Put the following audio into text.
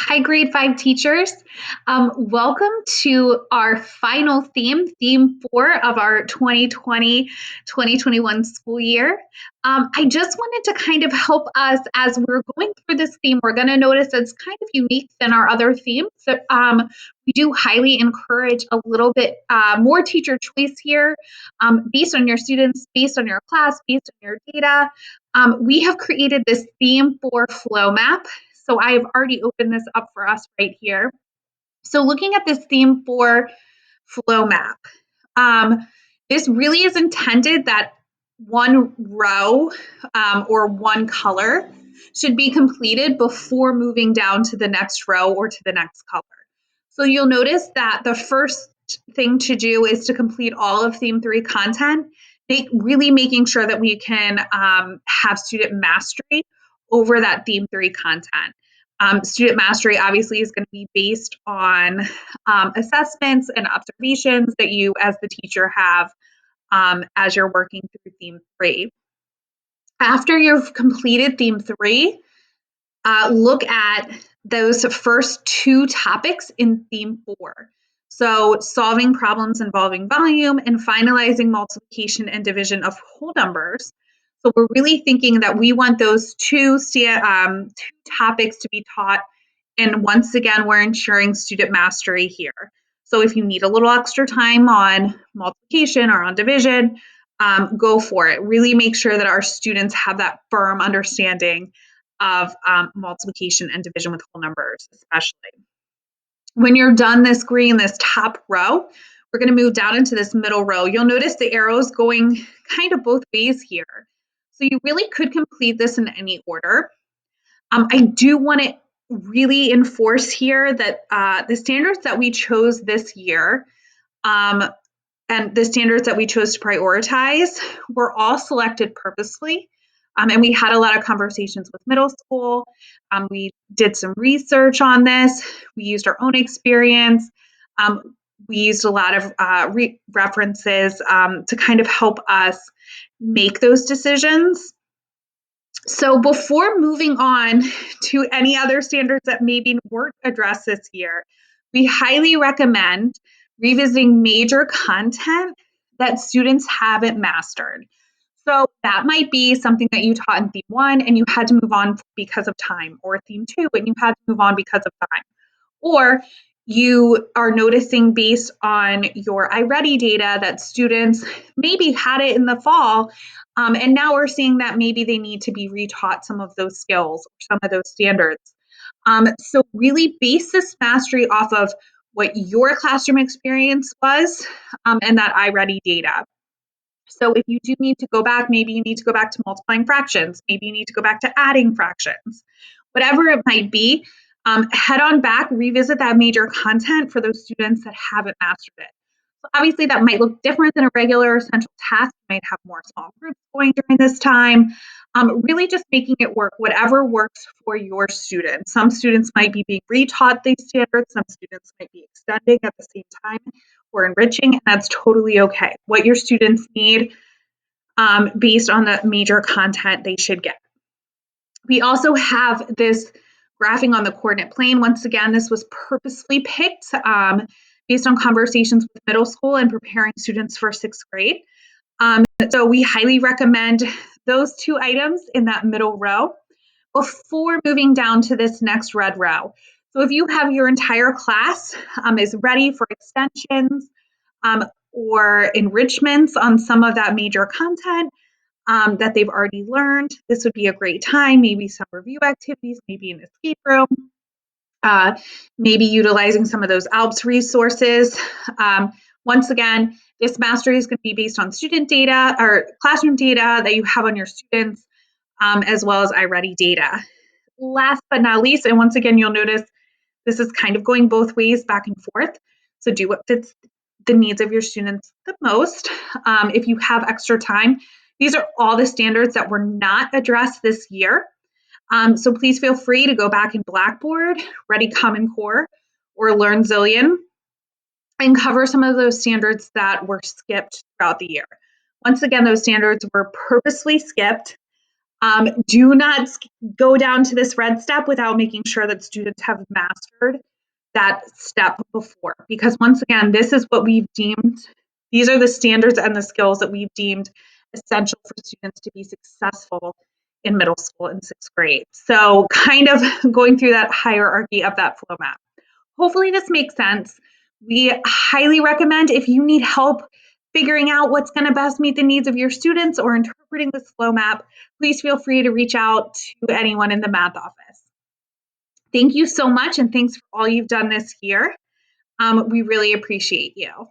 Hi, grade five teachers. Welcome to our final theme four of our 2020-2021 school year. I just wanted to kind of help us as we're going through this theme. We're going to notice it's kind of unique than our other themes. So, we do highly encourage a little bit more teacher choice here based on your students, based on your class, based on your data. We have created this theme for flow map. So I've already opened this up for us right here. So looking at this theme for flow map, um, this really is intended that one row or one color should be completed before moving down to the next row or to the next color. So you'll notice that the first thing to do is to complete all of theme three content, really making sure that we can have student mastery over that theme three content. Student mastery obviously is going to be based on assessments and observations that you as the teacher have as you're working through theme three. After you've completed theme three, look at those first two topics in theme four. So solving problems involving volume and finalizing multiplication and division of whole numbers. So we're really thinking that we want those two topics to be taught. And once again, we're ensuring student mastery here. So if you need a little extra time on multiplication or on division, go for it. Really make sure that our students have that firm understanding of multiplication and division with whole numbers, especially. When you're done this top row, we're going to move down into this middle row. You'll notice the arrows going kind of both ways here. So you really could complete this in any order. I do want to really enforce here that the standards that we chose this year and the standards that we chose to prioritize were all selected purposely. And we had a lot of conversations with middle school. We did some research on this. We used our own experience. We used a lot of references to kind of help us make those decisions. So before moving on to any other standards that maybe weren't addressed this year, we highly recommend revisiting major content that students haven't mastered. So that might be something that you taught in theme one and you had to move on because of time, or theme two and you had to move on because of time. Or you are noticing based on your iReady data that students maybe had it in the fall, and now we're seeing that maybe they need to be retaught some of those skills or some of those standards. So really base this mastery off of what your classroom experience was and that iReady data. So if you do need to go back, maybe you need to go back to multiplying fractions, maybe you need to go back to adding fractions, whatever it might be, head on back, revisit that major content for those students that haven't mastered it. So obviously that might look different than a regular essential task. You might have more small groups going during this time. Really just making it work, whatever works for your students. Some students might be being retaught these standards. Some students might be extending at the same time or enriching, and that's totally okay. What your students need based on the major content they should get. We also have this graphing on the coordinate plane. Once again, this was purposely picked based on conversations with middle school and preparing students for sixth grade. So we highly recommend those two items in that middle row before moving down to this next red row. So if you have your entire class is ready for extensions or enrichments on some of that major content, that they've already learned, this would be a great time. Maybe some review activities, maybe an escape room, maybe utilizing some of those ALPS resources. Once again, this mastery is going to be based on student data or classroom data that you have on your students, as well as iReady data. Last but not least, and once again, you'll notice this is kind of going both ways, back and forth. So do what fits the needs of your students the most. If you have extra time, these are all the standards that were not addressed this year. So please feel free to go back in Blackboard, Ready Common Core, or Learn Zillion and cover some of those standards that were skipped throughout the year. Once again, those standards were purposely skipped Do not go down to this red step without making sure that students have mastered that step before, because once again, this is what we've deemed, these are the standards and the skills that we've deemed essential for students to be successful in middle school and sixth grade. So kind of going through that hierarchy of that flow map. Hopefully this makes sense. We highly recommend, if you need help figuring out what's going to best meet the needs of your students or interpreting this flow map, please feel free to reach out to anyone in the math office. Thank you so much, and thanks for all you've done this year. We really appreciate you.